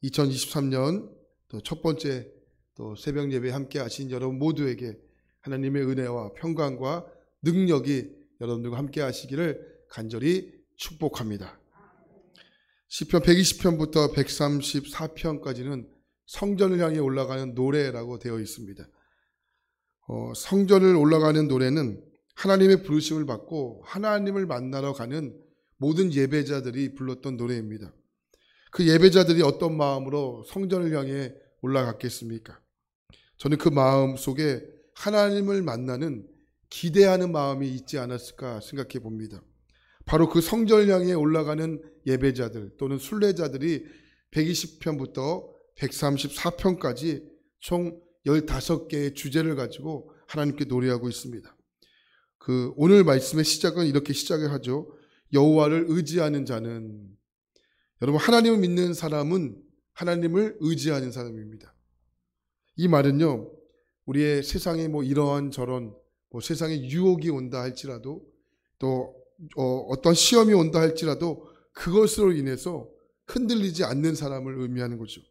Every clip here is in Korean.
2023년 또 첫 번째 또 새벽 예배 함께 하신 여러분 모두에게 하나님의 은혜와 평강과 능력이 여러분들과 함께 하시기를 간절히 축복합니다. 시편 120편부터 134편까지는 성전을 향해 올라가는 노래라고 되어 있습니다. 성전을 올라가는 노래는 하나님의 부르심을 받고 하나님을 만나러 가는 모든 예배자들이 불렀던 노래입니다. 그 예배자들이 어떤 마음으로 성전을 향해 올라갔겠습니까? 저는 그 마음 속에 하나님을 만나는 기대하는 마음이 있지 않았을까 생각해 봅니다. 바로 그 성전을 향해 올라가는 예배자들 또는 순례자들이 120편부터 134편까지 총 15개의 주제를 가지고 하나님께 노래하고 있습니다. 오늘 말씀의 시작은 이렇게 시작을 하죠. 여호와를 의지하는 자는, 여러분 하나님을 믿는 사람은 하나님을 의지하는 사람입니다. 이 말은요, 우리의 세상에 이러한 저런 세상에 유혹이 온다 할지라도 또 어떤 시험이 온다 할지라도 그것으로 인해서 흔들리지 않는 사람을 의미하는 거죠.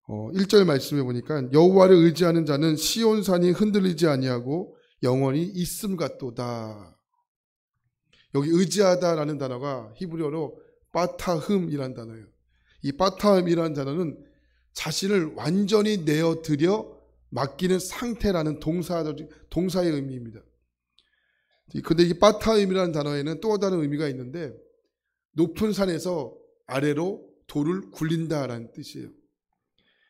1절 말씀해 보니까 여호와를 의지하는 자는 시온산이 흔들리지 아니하고 영원히 있음 같도다. 여기 의지하다라는 단어가 히브리어로 바타흠이라는 단어예요. 이 바타흠이라는 단어는 자신을 완전히 내어드려 맡기는 상태라는 동사의 의미입니다. 근데 이 바타흠이라는 단어에는 또 다른 의미가 있는데 높은 산에서 아래로 돌을 굴린다라는 뜻이에요.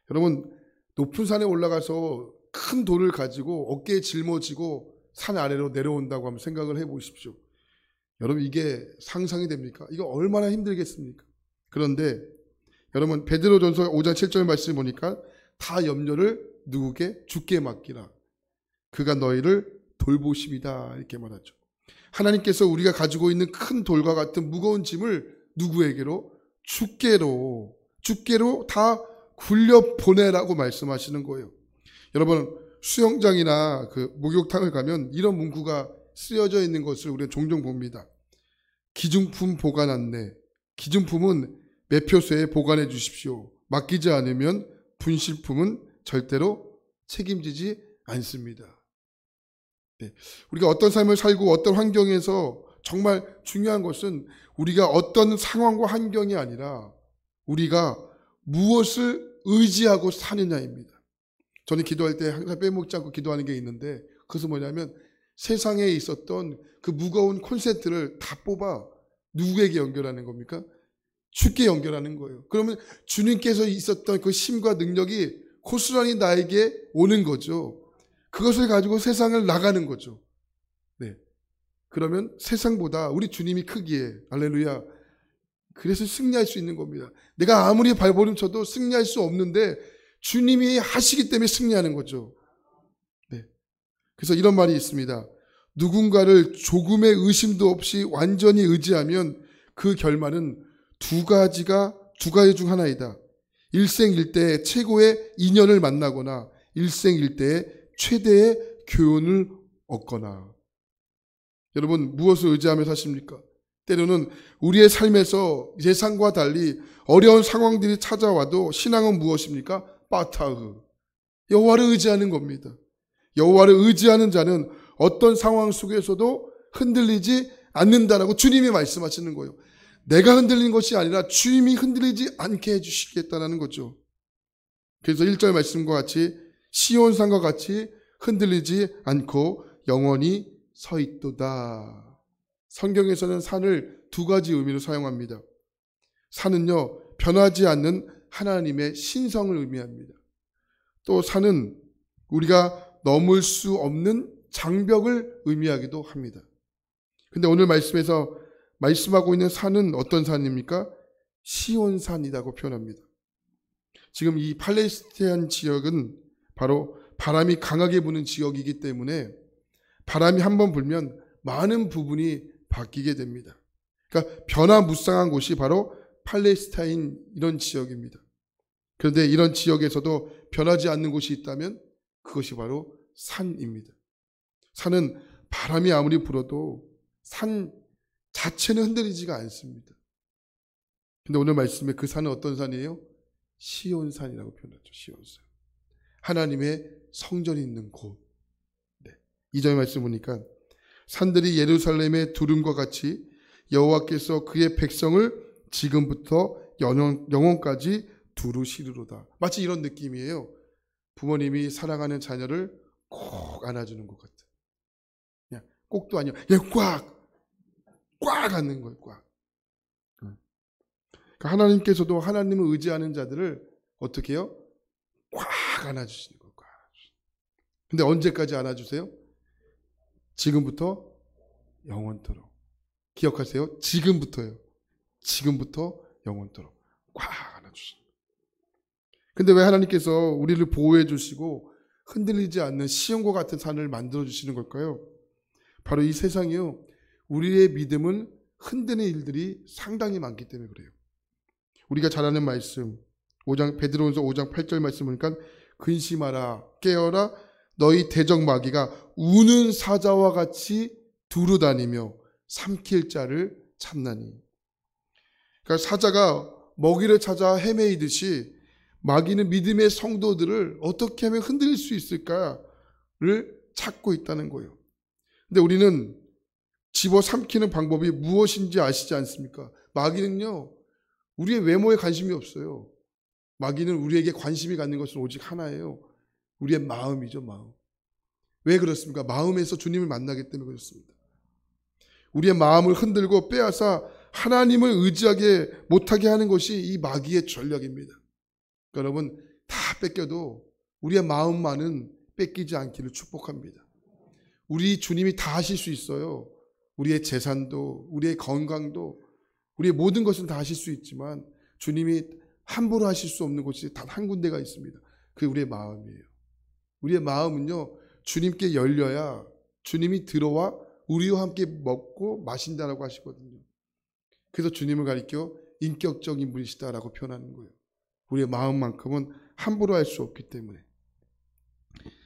여러분 높은 산에 올라가서 큰 돌을 가지고 어깨에 жил머지고 산 아래로 내려온다고 한번 생각을 해보십시오. 여러분 이게 상상이 됩니까? 이거 얼마나 힘들겠습니까? 그런데 여러분 베드로전서 5장 7절 말씀을 보니까 다 염려를 누구게? 주께 맡기라. 그가 너희를 돌보심이다 이렇게 말하죠. 하나님께서 우리가 가지고 있는 큰 돌과 같은 무거운 짐을 누구에게로? 주께로 다 굴려 보내라고 말씀하시는 거예요. 여러분 수영장이나 목욕탕을 가면 이런 문구가 쓰여져 있는 것을 우리는 종종 봅니다. 기중품 보관 안내. 기중품은 매표소에 보관해 주십시오. 맡기지 않으면 분실품은 절대로 책임지지 않습니다. 네. 우리가 어떤 삶을 살고 어떤 환경에서 정말 중요한 것은 우리가 어떤 상황과 환경이 아니라 우리가 무엇을 의지하고 사느냐입니다. 저는 기도할 때 항상 빼먹지 않고 기도하는 게 있는데 그것은 뭐냐면 세상에 있었던 그 무거운 콘센트를 다 뽑아 누구에게 연결하는 겁니까? 주께 연결하는 거예요. 그러면 주님께서 있었던 그 힘과 능력이 고스란히 나에게 오는 거죠. 그것을 가지고 세상을 나가는 거죠. 네. 그러면 세상보다 우리 주님이 크기에 할렐루야. 그래서 승리할 수 있는 겁니다. 내가 아무리 발버둥 쳐도 승리할 수 없는데 주님이 하시기 때문에 승리하는 거죠. 네. 그래서 이런 말이 있습니다. 누군가를 조금의 의심도 없이 완전히 의지하면 그 결말은 두 가지 중 하나이다. 일생일대의 최고의 인연을 만나거나 일생일대의 최대의 교훈을 얻거나. 여러분 무엇을 의지하며 사십니까? 때로는 우리의 삶에서 예상과 달리 어려운 상황들이 찾아와도 신앙은 무엇입니까? 바타흐. 여호와를 의지하는 겁니다. 여호와를 의지하는 자는 어떤 상황 속에서도 흔들리지 않는다라고 주님이 말씀하시는 거예요. 내가 흔들린 것이 아니라 주님이 흔들리지 않게 해주시겠다는 거죠. 그래서 1절 말씀과 같이 시온산과 같이 흔들리지 않고 영원히 서 있도다. 성경에서는 산을 두 가지 의미로 사용합니다. 산은요, 변하지 않는 하나님의 신성을 의미합니다. 또 산은 우리가 넘을 수 없는 장벽을 의미하기도 합니다. 근데 오늘 말씀에서 말씀하고 있는 산은 어떤 산입니까? 시온산이라고 표현합니다. 지금 이 팔레스타인 지역은 바로 바람이 강하게 부는 지역이기 때문에 바람이 한번 불면 많은 부분이 바뀌게 됩니다. 그러니까 변화무쌍한 곳이 바로 팔레스타인 이런 지역입니다. 그런데 이런 지역에서도 변하지 않는 곳이 있다면 그것이 바로 산입니다. 산은 바람이 아무리 불어도 산 자체는 흔들리지가 않습니다. 근데 오늘 말씀에 그 산은 어떤 산이에요? 시온산이라고 표현하죠. 시온산. 하나님의 성전이 있는 곳. 네. 2절 말씀 보니까 산들이 예루살렘의 두름과 같이 여호와께서 그의 백성을 지금부터 영원까지 두루시리로다. 마치 이런 느낌이에요. 부모님이 사랑하는 자녀를 꼭 안아주는 것 같아. 그냥 꼭도 아니야. 그냥 꽉 안는 거예요. 꽉. 그러니까 하나님께서도 하나님을 의지하는 자들을 어떻게 해요? 꽉 안아주시는 거예요. 근데 언제까지 안아주세요? 지금부터 영원토록. 기억하세요? 지금부터요. 지금부터 영원토록 꽉 안아주시는 거예요. 근데 왜 하나님께서 우리를 보호해 주시고 흔들리지 않는 시온과 같은 산을 만들어 주시는 걸까요? 바로 이 세상이요, 우리의 믿음은 흔드는 일들이 상당히 많기 때문에 그래요. 우리가 잘 아는 말씀, 베드로전서 5장 8절 말씀 보니까 근심하라 깨어라 너희 대적 마귀가 우는 사자와 같이 두루다니며 삼킬 자를 찾나니. 그러니까 사자가 먹이를 찾아 헤매이듯이 마귀는 믿음의 성도들을 어떻게 하면 흔들릴 수 있을까를 찾고 있다는 거예요. 근데 우리는 집어삼키는 방법이 무엇인지 아시지 않습니까? 마귀는요, 우리의 외모에 관심이 없어요. 마귀는 우리에게 관심이 갖는 것은 오직 하나예요. 우리의 마음이죠, 마음. 왜 그렇습니까? 마음에서 주님을 만나기 때문에 그렇습니다. 우리의 마음을 흔들고 빼앗아 하나님을 의지하게 못하게 하는 것이 이 마귀의 전략입니다. 그러니까 여러분, 다 뺏겨도 우리의 마음만은 뺏기지 않기를 축복합니다. 우리 주님이 다 하실 수 있어요. 우리의 재산도, 우리의 건강도, 우리의 모든 것은 다 하실 수 있지만 주님이 함부로 하실 수 없는 곳이 단 한 군데가 있습니다. 그게 우리의 마음이에요. 우리의 마음은요, 주님께 열려야 주님이 들어와 우리와 함께 먹고 마신다라고 하시거든요. 그래서 주님을 가리켜 인격적인 분이시다라고 표현하는 거예요. 우리의 마음만큼은 함부로 할 수 없기 때문에.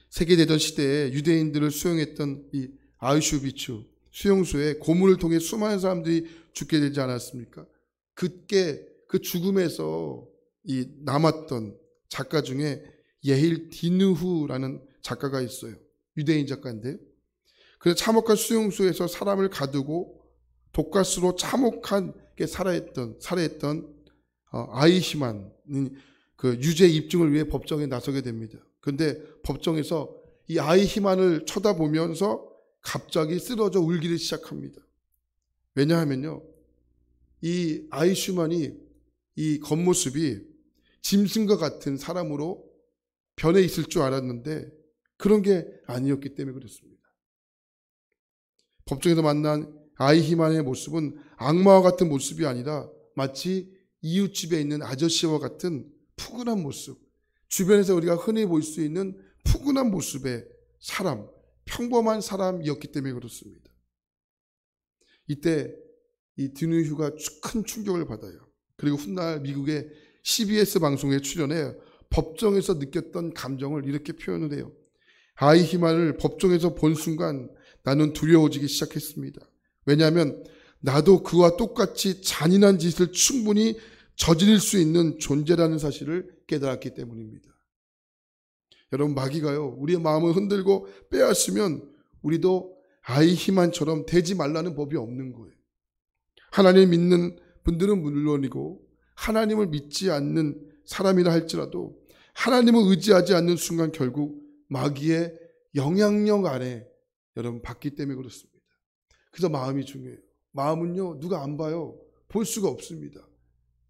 세계대전 시대에 유대인들을 수용했던 이 아우슈비츠 수용소에 고문을 통해 수많은 사람들이 죽게 되지 않았습니까? 그때 그 죽음에서 이 남았던 작가 중에 예힐 디누후라는 작가가 있어요. 유대인 작가인데, 그래서 참혹한 수용소에서 사람을 가두고 독가스로 참혹하게 살해했던 아이히만 그 유죄 입증을 위해 법정에 나서게 됩니다. 그런데 법정에서 이 아이히만을 쳐다보면서 갑자기 쓰러져 울기를 시작합니다. 왜냐하면요, 이 아이히만이 이 겉모습이 짐승과 같은 사람으로 변해 있을 줄 알았는데 그런 게 아니었기 때문에 그렇습니다. 법정에서 만난 아이히만의 모습은 악마와 같은 모습이 아니라 마치 이웃집에 있는 아저씨와 같은 푸근한 모습, 주변에서 우리가 흔히 볼 수 있는 푸근한 모습의 사람, 평범한 사람이었기 때문에 그렇습니다. 이때 이 디누휴가 큰 충격을 받아요. 그리고 훗날 미국의 CBS 방송에 출연해 법정에서 느꼈던 감정을 이렇게 표현을 해요. 아이히만을 법정에서 본 순간 나는 두려워지기 시작했습니다. 왜냐하면 나도 그와 똑같이 잔인한 짓을 충분히 저지를 수 있는 존재라는 사실을 깨달았기 때문입니다. 여러분, 마귀가요, 우리의 마음을 흔들고 빼앗으면 우리도 아이히만처럼 되지 말라는 법이 없는 거예요. 하나님 믿는 분들은 물론이고 하나님을 믿지 않는 사람이라 할지라도 하나님을 의지하지 않는 순간 결국 마귀의 영향력 아래 여러분 받기 때문에 그렇습니다. 그래서 마음이 중요해요. 마음은요, 누가 안 봐요. 볼 수가 없습니다.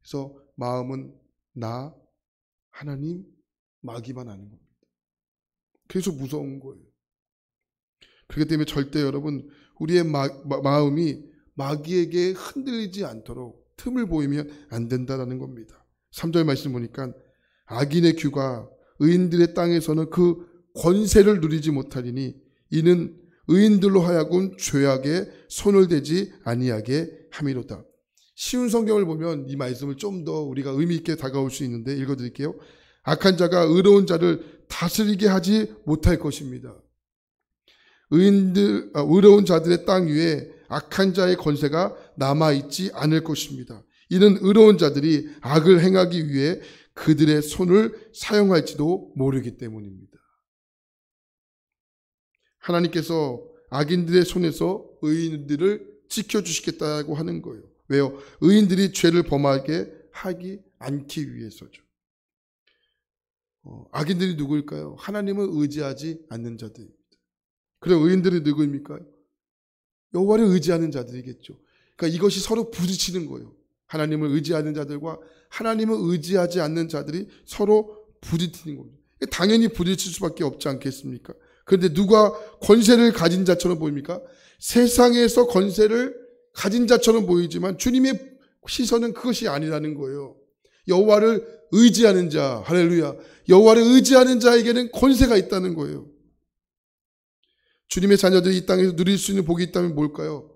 그래서 마음은 나, 하나님, 마귀만 아는 겁니다. 그래서 무서운 거예요. 그렇기 때문에 절대 여러분, 우리의 마음이 마귀에게 흔들리지 않도록 틈을 보이면 안 된다는 겁니다. 3절 말씀 보니까 악인의 규가 의인들의 땅에서는 그 권세를 누리지 못하리니 이는 의인들로 하여금 죄악에 손을 대지 아니하게 함이로다. 쉬운 성경을 보면 이 말씀을 좀 더 우리가 의미 있게 다가올 수 있는데 읽어드릴게요. 악한 자가 의로운 자를 다스리게 하지 못할 것입니다. 의로운 자들의 땅 위에 악한 자의 권세가 남아있지 않을 것입니다. 이는 의로운 자들이 악을 행하기 위해 그들의 손을 사용할지도 모르기 때문입니다. 하나님께서 악인들의 손에서 의인들을 지켜주시겠다고 하는 거예요. 왜요? 의인들이 죄를 범하게 하기 않기 위해서죠. 악인들이 누구일까요? 하나님을 의지하지 않는 자들입니다. 그럼 의인들이 누구입니까? 여호와를 의지하는 자들이겠죠. 그러니까 이것이 서로 부딪히는 거예요. 하나님을 의지하는 자들과 하나님을 의지하지 않는 자들이 서로 부딪히는 겁니다. 당연히 부딪힐 수밖에 없지 않겠습니까? 그런데 누가 권세를 가진 자처럼 보입니까? 세상에서 권세를 가진 자처럼 보이지만 주님의 시선은 그것이 아니라는 거예요. 여호와를 의지하는 자, 할렐루야. 여호와를 의지하는 자에게는 권세가 있다는 거예요. 주님의 자녀들이 이 땅에서 누릴 수 있는 복이 있다면 뭘까요?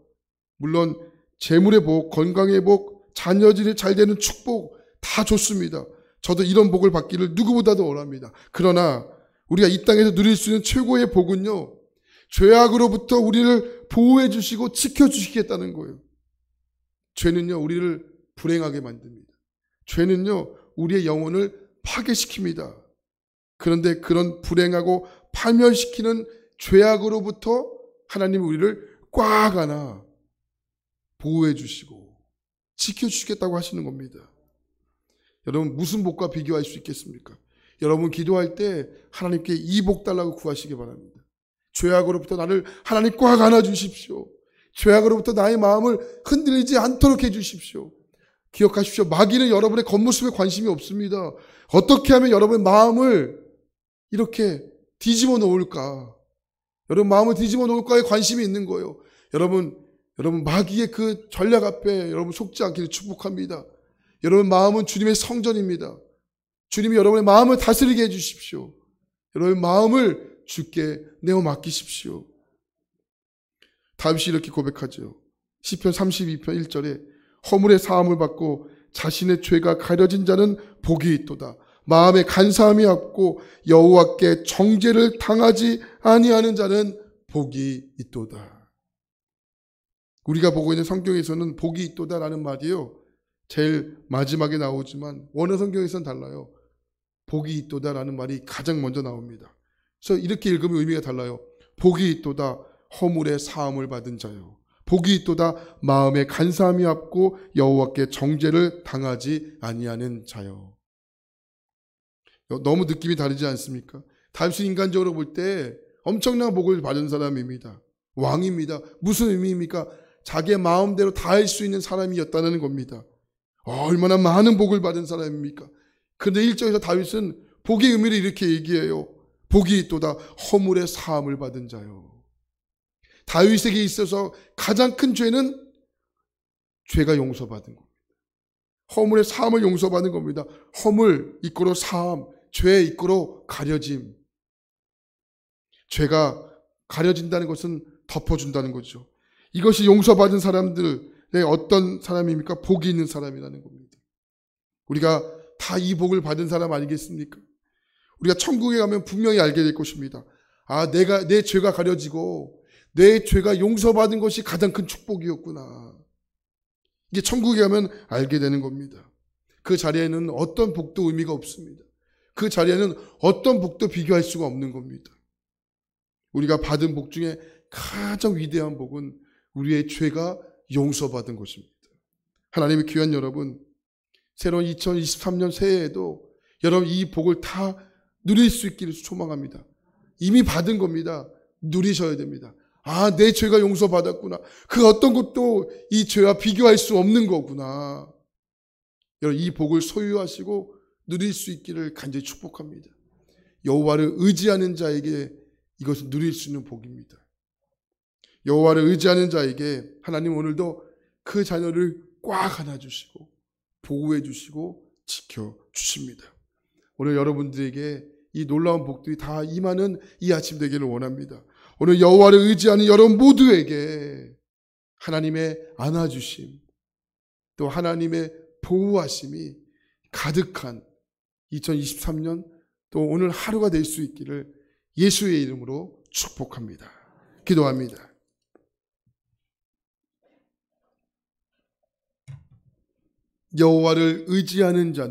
물론 재물의 복, 건강의 복, 자녀들이 잘 되는 축복 다 좋습니다. 저도 이런 복을 받기를 누구보다도 원합니다. 그러나 우리가 이 땅에서 누릴 수 있는 최고의 복은요, 죄악으로부터 우리를 보호해 주시고 지켜 주시겠다는 거예요. 죄는요, 우리를 불행하게 만듭니다. 죄는요, 우리의 영혼을 파괴시킵니다. 그런데 그런 불행하고 파멸시키는 죄악으로부터 하나님이 우리를 꽉 안아 보호해 주시고 지켜 주시겠다고 하시는 겁니다. 여러분, 무슨 복과 비교할 수 있겠습니까? 여러분 기도할 때 하나님께 이 복 달라고 구하시기 바랍니다. 죄악으로부터 나를 하나님 꽉 안아 주십시오. 죄악으로부터 나의 마음을 흔들리지 않도록 해 주십시오. 기억하십시오. 마귀는 여러분의 겉모습에 관심이 없습니다. 어떻게 하면 여러분의 마음을 이렇게 뒤집어 놓을까? 여러분 마음을 뒤집어 놓을까에 관심이 있는 거예요. 여러분 마귀의 그 전략 앞에 여러분 속지 않기를 축복합니다. 여러분 마음은 주님의 성전입니다. 주님이 여러분의 마음을 다스리게 해주십시오. 여러분의 마음을 주께 내어 맡기십시오. 다윗이 이렇게 고백하죠. 시편 32편 1절에 허물의 사함을 받고 자신의 죄가 가려진 자는 복이 있도다. 마음에 간사함이 없고 여호와께 정죄를 당하지 아니하는 자는 복이 있도다. 우리가 보고 있는 성경에서는 복이 있도다라는 말이요, 제일 마지막에 나오지만 원어 성경에서는 달라요. 복이 있도다라는 말이 가장 먼저 나옵니다. 그래서 이렇게 읽으면 의미가 달라요. 복이 있도다 허물의 사함을 받은 자요. 복이 있도다 마음에 간사함이 없고 여호와께 정죄를 당하지 아니하는 자요. 너무 느낌이 다르지 않습니까? 다윗은 인간적으로 볼 때 엄청난 복을 받은 사람입니다. 왕입니다. 무슨 의미입니까? 자기의 마음대로 다 할 수 있는 사람이었다는 겁니다. 얼마나 많은 복을 받은 사람입니까? 그런데 1절에서 다윗은 복의 의미를 이렇게 얘기해요. 복이 있도다 허물의 사함을 받은 자요. 다윗에게 있어서 가장 큰 죄는 죄가 용서받은 겁니다. 허물의 사함을 용서받는 겁니다. 허물 이꼬로 사함, 죄 이꼬로 가려짐. 죄가 가려진다는 것은 덮어준다는 거죠. 이것이 용서받은 사람들의 어떤 사람입니까? 복이 있는 사람이라는 겁니다. 우리가 다 이 복을 받은 사람 아니겠습니까? 우리가 천국에 가면 분명히 알게 될 것입니다. 내 죄가 가려지고 내 죄가 용서받은 것이 가장 큰 축복이었구나. 이게 천국에 가면 알게 되는 겁니다. 그 자리에는 어떤 복도 의미가 없습니다. 그 자리에는 어떤 복도 비교할 수가 없는 겁니다. 우리가 받은 복 중에 가장 위대한 복은 우리의 죄가 용서받은 것입니다. 하나님의 귀한 여러분, 새로운 2023년 새해에도 여러분 이 복을 다 누릴 수 있기를 소망합니다. 이미 받은 겁니다. 누리셔야 됩니다. 내 죄가 용서받았구나. 그 어떤 것도 이 죄와 비교할 수 없는 거구나. 여러분 이 복을 소유하시고 누릴 수 있기를 간절히 축복합니다. 여호와를 의지하는 자에게 이것을 누릴 수 있는 복입니다. 여호와를 의지하는 자에게 하나님 오늘도 그 자녀를 꽉 안아주시고 보호해 주시고 지켜주십니다. 오늘 여러분들에게 이 놀라운 복들이 다 임하는 이 아침 되기를 원합니다. 오늘 여호와를 의지하는 여러분 모두에게 하나님의 안아주심, 또 하나님의 보호하심이 가득한 2023년 또 오늘 하루가 될 수 있기를 예수의 이름으로 축복합니다. 기도합니다. 여호와를 의지하는 자